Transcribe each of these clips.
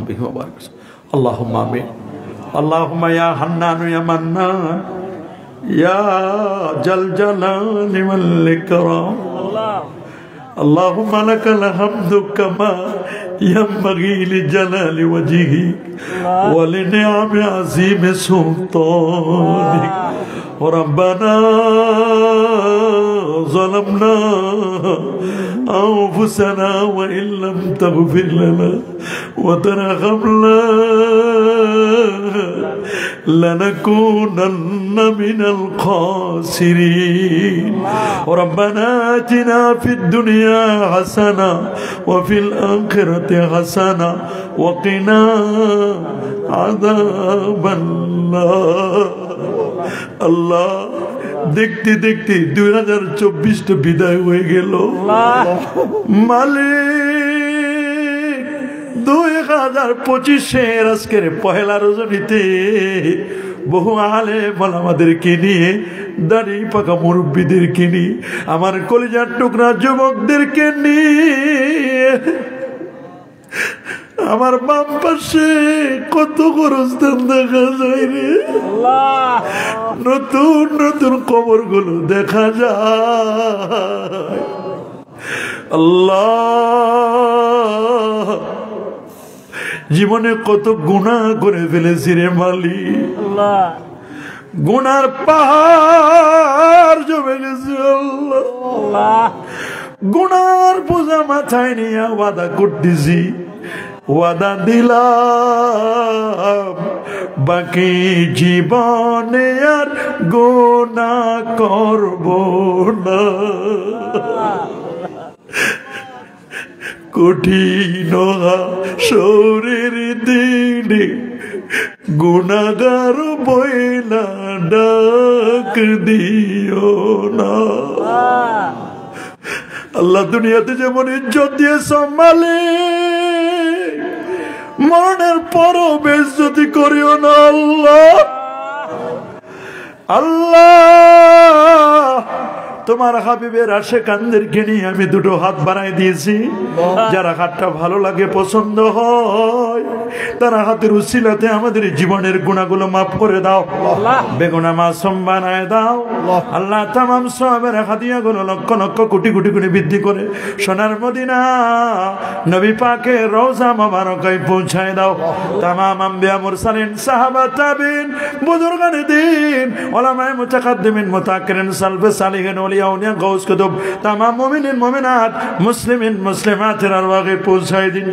আসহাবিহি ওয়া বারিক। আল্লাহুম্মা আমিন। আল্লাহুম্মা ইয়া হান্নান ইয়া মান্নান ইয়া জাল জালালি ওয়াল ইকরাম। আল্লাহুম্মা লাকাল হামদু কামা ইয়ানবাগি লিজালালি ওয়াজহিক ওয়া লিনিআমি আযীমি সুলতানিক। রব্বানা ظلمنا أنفسنا وإن لم تغفر لنا وترحمنا لنكونن من الخاسرين. ربنا آتنا في الدنيا حسنة وفي الآخرة حسنة وقنا عذاب النار. আল্লাহ, দেখতে দেখতে 2024 বিদায় হয়ে গেল। মালিক, 2025 আজকের পহেলা রজনীতে বহু আলেম আমাদেরকে নিয়ে, দাড়ি পাকা মুরব্বীদেরকে নিয়ে, আমার কলিজার টুকরা যুবকদেরকে নিয়ে আমার বাম পাশে কত গোরস্থান দেখা যায় রে। নতুন নতুন কবর গুলো দেখা যায়। আল্লাহ, জীবনে কত গুনাহ করে ফেলেছি রে মালিক, গুনার পাহাড় জমে গেছে। আল্লাহ, গুনার বোঝা মাথায় নিয়ে ওয়াদা করতেছি, ওয়াদা দিলাম বাকি জীবনে আর গুনাহ করব না। কঠিন হাসরের দিনে গুনাহগার বইলা ডাক দিও না। আল্লাহ, দুনিয়াতে যেমন ইজ্জত দিয়েছ মালিক, মরণের পরও বেইজ্জতি করিও না। আল্লাহ, আল্লাহ, তোমার হাবিবের আশিকানদেরকে নিয়ে আমি দুটো হাত বাড়াই দিয়েছি। যারা হাতটা ভালো লাগে, পছন্দ হয়, তারা হাতের উসিলাতে আমাদের জীবনের গুনাহগুলো মাফ করে দাও, বেগুনা মাসুম বানায় দাও। আল্লাহ, তামাম সওয়াবের হাদিয়াগুলো লক্ষ লক্ষ কোটি কোটি গুণে বৃদ্ধি করে সোনার মদিনা নবী পাকের রওজা মোবারকায় পৌঁছায় দাও। তামাম আম্বিয়া মুরসালিন সাহাবা তাবিন বুজুর্গানে দ্বীন উলামায়ে মুতাকাদ্দিমিন মুতাআক্কিরিন সালফে সালিহিন আউলিয়া উনিয়া গাউস কুতুব তামাম মুমিনিন মুমিনাত মুসলিমিন মুসলিমাতের আরওয়াহে পৌঁছায় দিন।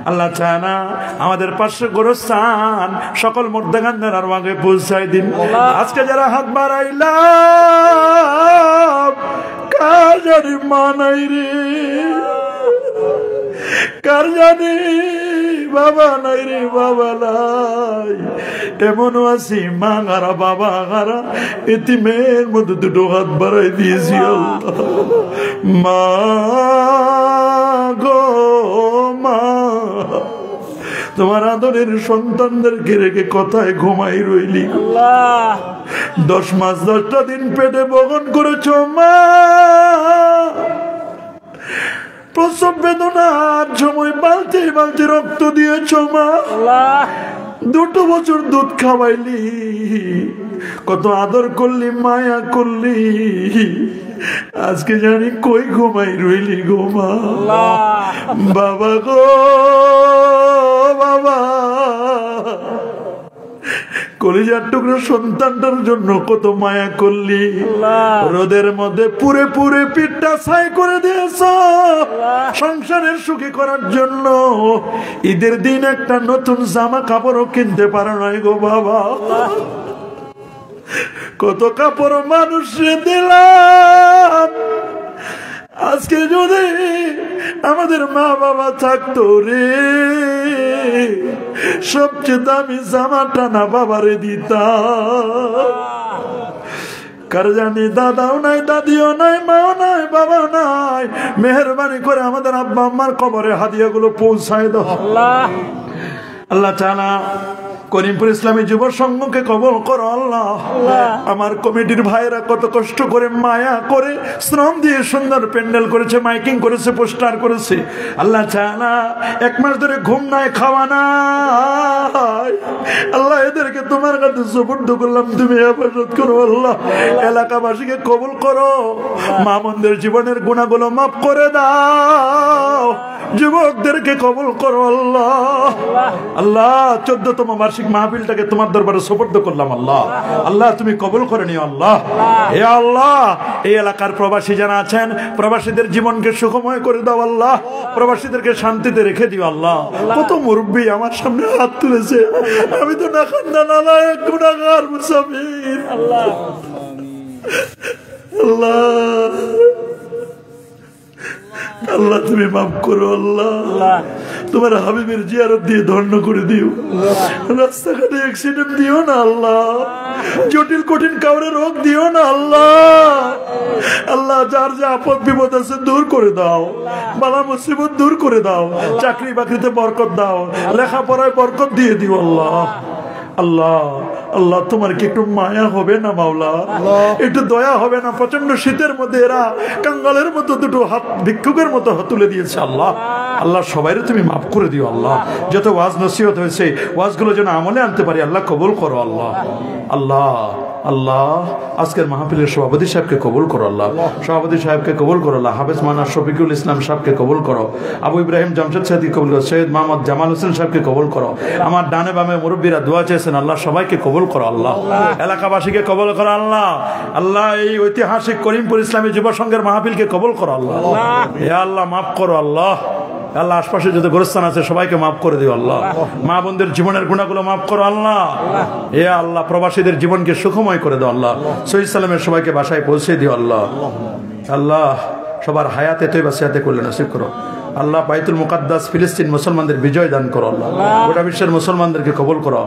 আল্লাহ তাআলা আমাদের পাশে গোরস্থান সকল মুর্দাগানদের আরওয়াহে পৌঁছায় দিন। আজকে যারা হাত বাড়াইলাম, কার জানি মা নাই রে, কার জানি বাবা নাই রে, বাবা নাই। এমনও আছি মা গারা বাবা গারা, এতিমের মধ্যে দুটো হাত বাড়াই দিয়েছি। আল্লাহ, মা গো মা, তোমার আদরের সন্তানদেরকে রেখে কোথায় ঘুমাই রইলি? 10 মাস 10টা দিন পেটে বহন করেছ মা, প্রসব বেদনার সময় বালতি বালতি রক্ত দিয়েছ মা, 2 বছর দুধ খাওয়াইলি, কত আদর করলি, মায়া করলি। আজকে জানি কই ঘুমাই রইলি গো মা। বাবা গো বাবা, কলিজার টুকরো সন্তানটার জন্য কত মায়া করলি, রোদের মধ্যে পুরে পুরে পিঠটা ছাই করে দিয়েছ সংসারের সুখী করার জন্য। ঈদের দিন একটা নতুন জামা কাপড়ও কিনতে পারো নাই গো বাবা। কত কাপড় মানুষে দিলাম, আজকে যদি আমাদের মা বাবা থাকতো রে, সবচেয়ে দামি জামাটা না বাবারে দিতাম। কার জানি দাদাও নাই, দাদিও নাই, মাও নাই, বাবাও নাই। মেহেরবানি করে আমাদের আব্বা আম্মার কবরে হাদিয়াগুলো পৌঁছায় দাও। আল্লাহ তাআলা করিমপুর ইসলামী যুব সংঘকে কবুল করো আল্লাহ। আমার কমিটির ভাইরা কত কষ্ট করে মায়া করে শ্রম দিয়ে সুন্দর প্যান্ডেল করেছে, মাইকিং করেছে, পোস্টার করেছে। আল্লাহ চালা 1 মাস ধরে ঘুম নাই, খাওয়া নাই। আল্লাহ এদেরকে তোমার কাছে সুপুর্দ করলাম, তুমি হেফাজত করো আল্লাহ। এলাকাবাসীকে কবুল করো, মা বোনদের জীবনের গুনাহগুলো মাফ করে দাও, যুবকদেরকে কবুল করো আল্লাহ। আল্লাহ 14তম বার্ষিক মাহফিলটাকে তোমার দরবারে সুপুর্দ করলাম আল্লাহ। আল্লাহ তুমি কবুল করে নিও আল্লাহ। হে আল্লাহ এই এলাকার প্রবাসী যারা আছেন, প্রবাসীদের জীবনকে সুখময় করে দাও আল্লাহ, প্রবাসীদেরকে শান্তিতে রেখে দিও আল্লাহ। কত মুরব্বী আমার সামনে হাত তুলেছে, আমি তো না খান্দা নালায়েক গুনাহগার মুসাফির আল্লাহ। আল্লাহ আল্লাহ তুমি মাফ করো আল্লাহ। তোমার হাবিবের জিয়ারত দিয়ে ধন্য করে দিও, রাস্তাঘাটে অ্যাক্সিডেন্ট দিও না আল্লাহ, জটিল কঠিন কাউরে রোগ দিও না আল্লাহ। আল্লাহ যার যা আপদ বিপদ আছে দূর করে দাও, বালা মুসিবত দূর করে দাও, চাকরি বাকরিতে বরকত দাও, লেখাপড়ায় বরকত দিয়ে দিও আল্লাহ। আল্লাহ আল্লাহ তোমার কি একটু মায়া হবে না মাওলা, একটু দয়া হবে না? প্রচন্ড শীতের মধ্যে এরা কাঙ্গালের মতো দুটো হাত ভিক্ষুকের মতো হাত তুলে দিয়েছে আল্লাহ। আল্লাহ সবাইরে তুমি মাফ করে দিও আল্লাহ। যত ওয়াজ নসিহত হয়েছে ওয়াজগুলো যেন আমলে আনতে পারি আল্লাহ, কবুল করো আল্লাহ। আল্লাহ আল্লাহ আজকের মাহফিলের সভাপতি সাহেবকে কবুল করো আল্লাহ, সভাপতি সাহেবকে কবুল করো আল্লাহ, হাফেজ মাওলানা শফিকুল ইসলাম সাহেবকে কবুল করো, আবু ইব্রাহিম জামশেদ সাহেবকে কবুল করো, সৈয়দ মোহাম্মদ জামাল হোসেন সাহেবকে কবুল করো। আমার ডানে বামে মুরব্বীরা দোয়া চেয়েছেন আল্লাহ, সবাইকে কবুল করো আল্লাহ। এলাকাবাসীকে কবুল করো আল্লাহ। আল্লাহ এই ঐতিহাসিক করিমপুর ইসলামী যুব সংঘের মাহফিলকে কবুল করো আল্লাহ। হে আল্লাহ মাফ করো আল্লাহ। আল্লাহ আশপাশে যত গোরস্থান আছে সবাইকে মাফ করে দিও আল্লাহ। মা বোনদের জীবনের গুণাগুলো মাফ করো আল্লাহ। হে আল্লাহ প্রবাসীদের জীবনকে সুখময় করে দাও আল্লাহ। সহিহ সালামের সবাইকে বাসায় পৌঁছে দিও আল্লাহ। আল্লাহ সবার হায়াতে তৈবা সিহাতে করলে নসিব করো আল্লাহ। বাইতুল মুকাদ্দাস ফিলিস্তিন মুসলমানদের বিজয় দান করো আল্লাহ। গোটা বিশ্বের মুসলমানদেরকে কবুল করো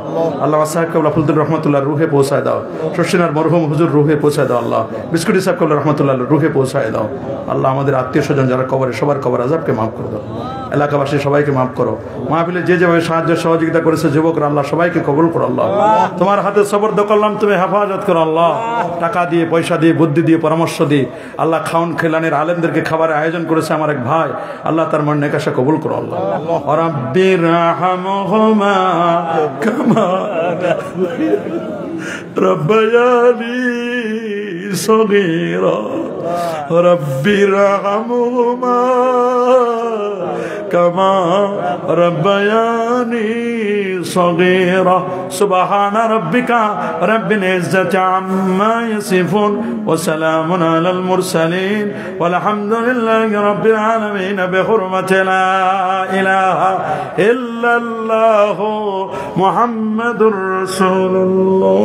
আল্লাহ। সাহেব কাবলা ফুলতুল রহমতুল্লাহ রুহে পৌঁছায় দাও, শর্ষিনার মরহুম হুজুর রুহে পৌঁছায় দাও আল্লাহ। বিস্কুটি সাহেব কাবলা রহমতুল্লাহ রুহে পৌঁছায় দাও আল্লাহ। আমাদের আত্মীয় স্বজন যারা কবরে সবার কবর আযাবকে মাফ করে দাও। এলাকাবাসী সবাইকে মাফ করো। মাহফিলে যে যেভাবে সাহায্য সহযোগিতা করেছে যুবকরা আল্লাহ সবাইকে কবুল করো আল্লাহ। তোমার হাতে সবর্দ করলাম, তুমি হেফাজত করো আল্লাহ। টাকা দিয়ে, পয়সা দিয়ে, বুদ্ধি দিয়ে, পরামর্শ দিয়ে আল্লাহ খাউন খেলানের আলেমদেরকে খাবারের আয়োজন করেছে আমার এক ভাই, আল্লাহ তার মন নেকাশা কবুল করো আল্লাহ। রাব্বির রাহমহুমা কামা রাব্বায়ানি সগীরা রাব্বির রাহমহুমা কামা রাব্বায়ানি সগীরা সুবহানা রাব্বিকা রাব্বিল ইজ্জাতি আম্মা ইয়াসিফুন ওয়া সালামুন আলাল মুরসালিন ওয়ালহামদুলিল্লাহি রাব্বিল আলামিন বিহুরমাতি লা ইলাহা ইল্লাল্লাহু মুহাম্মাদুর রাসূলুল্লাহ।